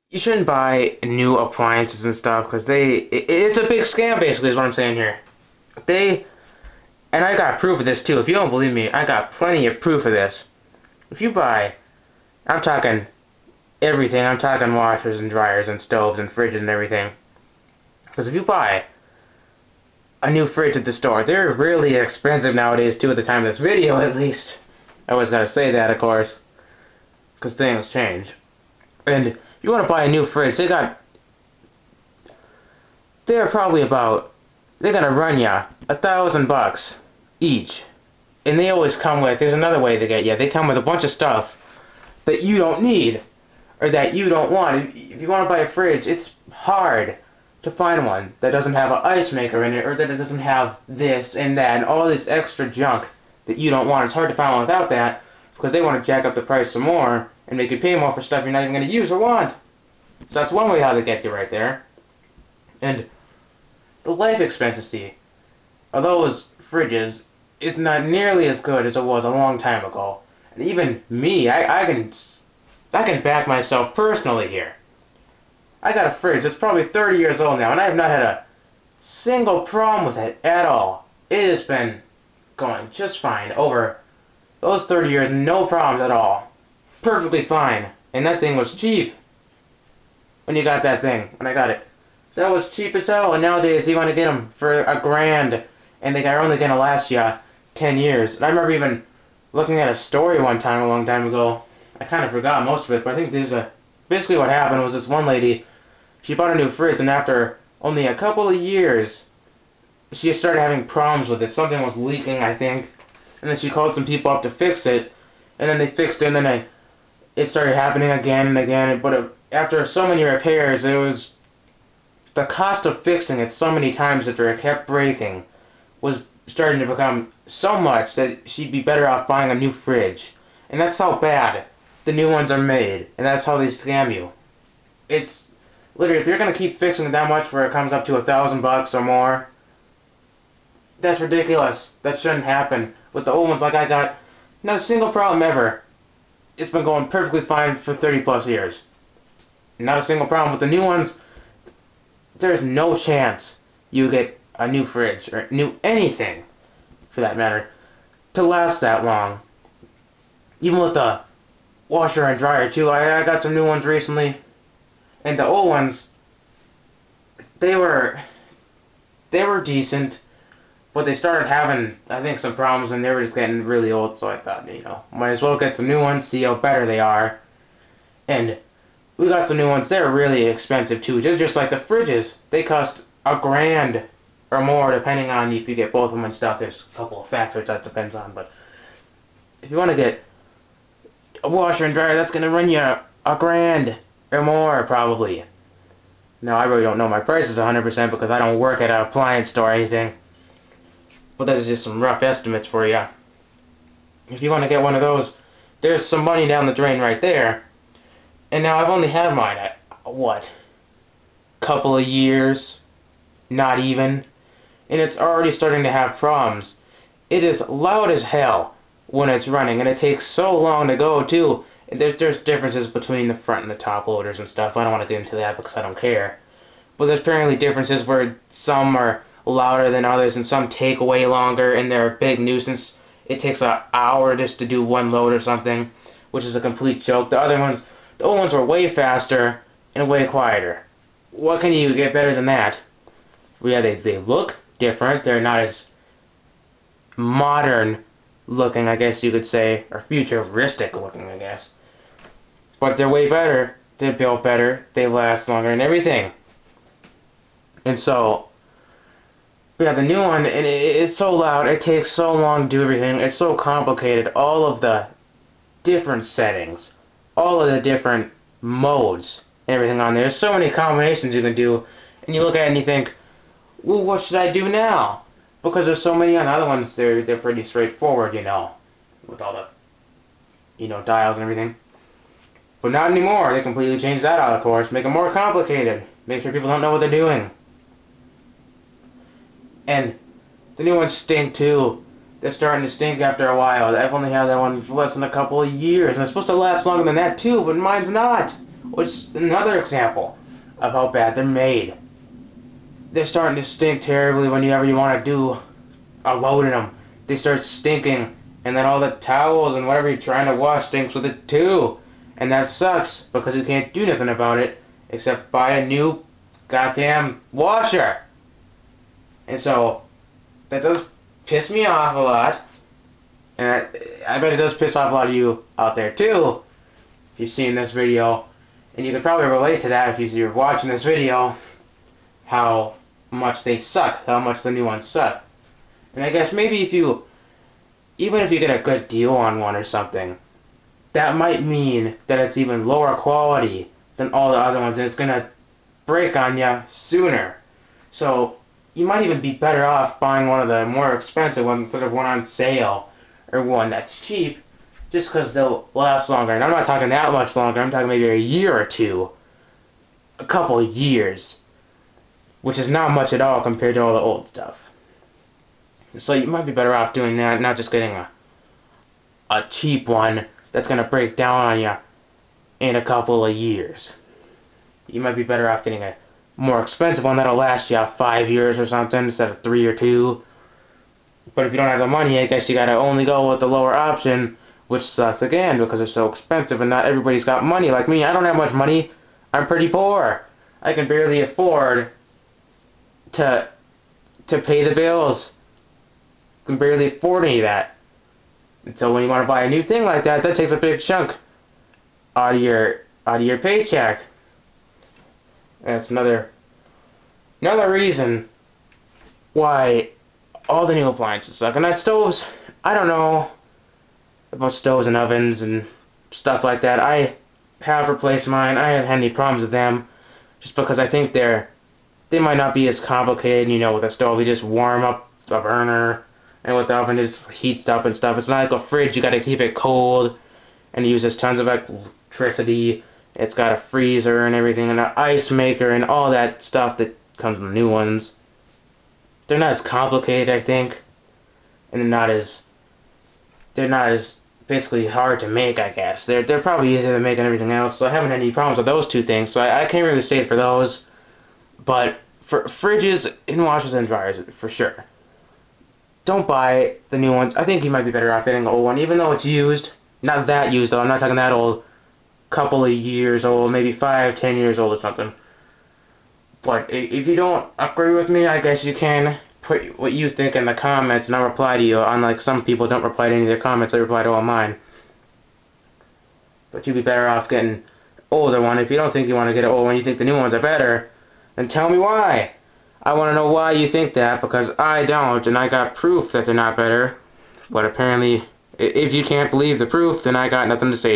you shouldn't buy new appliances and stuff because it's a big scam basically is what I'm saying here. They and I got proof of this too. If you don't believe me, I got plenty of proof of this. If you buy, I'm talking everything. I'm talking washers and dryers and stoves and fridges and everything. Because if you buy a new fridge at the store, they're really expensive nowadays too at the time of this video at least. I always gotta say that of course. Because things change. And if you want to buy a new fridge, they're probably about, they're gonna run ya $1,000 each. And they always come with, there's another way they get you, they come with a bunch of stuff that you don't need, or that you don't want. If you want to buy a fridge, it's hard to find one that doesn't have an ice maker in it, or that it doesn't have this and that, and all this extra junk that you don't want. It's hard to find one without that, because they want to jack up the price some more, and make you pay more for stuff you're not even going to use or want. So that's one way how they get you right there. And the life expectancy of those fridges is not nearly as good as it was a long time ago. And even me, I can back myself personally here. I got a fridge that's probably 30 years old now, and I have not had a single problem with it at all. It has been going just fine over those 30 years, no problems at all. Perfectly fine. And that thing was cheap. When you got that thing, when I got it. That was cheap as hell, and nowadays you want to get them for $1,000, and they are only going to last you 10 years. And I remember even looking at a story one time, a long time ago. I kind of forgot most of it, but I think basically what happened was this one lady, she bought a new fridge, and after only a couple of years, she started having problems with it. Something was leaking, I think, and then she called some people up to fix it, and then they fixed it, and then it started happening again and again, but after so many repairs, it was the cost of fixing it so many times after it kept breaking was starting to become so much that she'd be better off buying a new fridge. And that's how bad the new ones are made, and that's how they scam you. It's literally, if you're gonna keep fixing it that much where it comes up to $1,000 or more, that's ridiculous. That shouldn't happen. With the old ones like I got, not a single problem ever. It's been going perfectly fine for 30 plus years. Not a single problem. With the new ones, there's no chance you get a new fridge, or new anything, for that matter, to last that long. Even with the washer and dryer too, I got some new ones recently, and the old ones, they were decent, but they started having, I think, some problems, and they were just getting really old, so I thought, might as well get some new ones, see how better they are. And we got some new ones. They're really expensive too, just like the fridges. They cost $1,000 or more, depending on if you get both of them and stuff. There's a couple of factors that depends on, but if you want to get a washer and dryer, that's gonna run you $1,000 or more probably. Now I really don't know my prices 100% because I don't work at an appliance store or anything, but that's just some rough estimates for you. If you want to get one of those, there's some money down the drain right there. And now I've only had mine at, what, couple of years, not even, and it's already starting to have problems. It is loud as hell when it's running, and it takes so long to go too. There's differences between the front and the top loaders and stuff. I don't want to get into that because I don't care. But there's apparently differences where some are louder than others, and some take way longer, and they're a big nuisance. It takes an hour just to do one load or something, which is a complete joke. The old ones were way faster and way quieter. What can you get better than that? Yeah, they look different. They're not as modern looking, I guess you could say, or futuristic looking, I guess. But they're way better. They're built better. They last longer and everything. And so, yeah, the new one, and it's so loud. It takes so long to do everything. It's so complicated. All of the different settings, all of the different modes, everything on there. There's so many combinations you can do, and you look at it and you think, well, what should I do now? Because there's so many on the other ones, they're pretty straightforward, with all the, dials and everything. But not anymore. They completely changed that out, of course. Make it more complicated. Make sure people don't know what they're doing. And the new ones stink too. They're starting to stink after a while. I've only had that one for less than a couple of years. And it's supposed to last longer than that too, but mine's not. Which is another example of how bad they're made. They're starting to stink terribly whenever you want to do a load in them. They start stinking, and then all the towels and whatever you're trying to wash stinks with it too. And that sucks, because you can't do nothing about it except buy a new goddamn washer. And so, that does piss me off a lot. And I bet it does piss off a lot of you out there too, if you've seen this video. And you could probably relate to that if you're watching this video, how much they suck, how much the new ones suck. And I guess maybe even if you get a good deal on one or something, that might mean that it's even lower quality than all the other ones, and it's gonna break on you sooner. So you might even be better off buying one of the more expensive ones instead of one on sale or one that's cheap, just because they'll last longer. And I'm not talking that much longer, I'm talking maybe a year or two, a couple of years, which is not much at all compared to all the old stuff. So you might be better off doing that, not just getting a cheap one that's going to break down on you in a couple of years. You might be better off getting a more expensive one that'll last you 5 years or something instead of 3 or 2. But if you don't have the money, I guess you gotta only go with the lower option, which sucks again because they're so expensive and not everybody's got money like me. I don't have much money. I'm pretty poor. I can barely afford to pay the bills. I can barely afford any of that. And so when you want to buy a new thing like that, that takes a big chunk out of your paycheck. That's another reason why all the new appliances suck. And that stoves, I don't know about stoves and ovens and stuff like that. I have replaced mine. I haven't had any problems with them, just because I think they might not be as complicated. You know, with a stove, you just warm up a burner, and with the oven, it just heats up and stuff. It's not like a fridge. You got to keep it cold, and it uses tons of electricity. It's got a freezer and everything, and an ice maker, and all that stuff that comes with the new ones. They're not as complicated, I think, and they're not as basically hard to make, I guess. They're probably easier than making everything else, so I haven't had any problems with those two things, so I can't really say it for those. But for fridges and washers and dryers, for sure, don't buy the new ones. I think you might be better off getting the old one, even though it's used. Not that used, though. I'm not talking that old. Couple of years old, maybe 5, 10 years old or something. But if you don't agree with me, I guess you can put what you think in the comments and I'll reply to you. Unlike some people don't reply to any of their comments, I reply to all mine. But you'd be better off getting an older one. If you don't think you want to get an old one, you think the new ones are better, then tell me why. I want to know why you think that, because I don't, and I got proof that they're not better. But apparently, if you can't believe the proof, then I got nothing to say.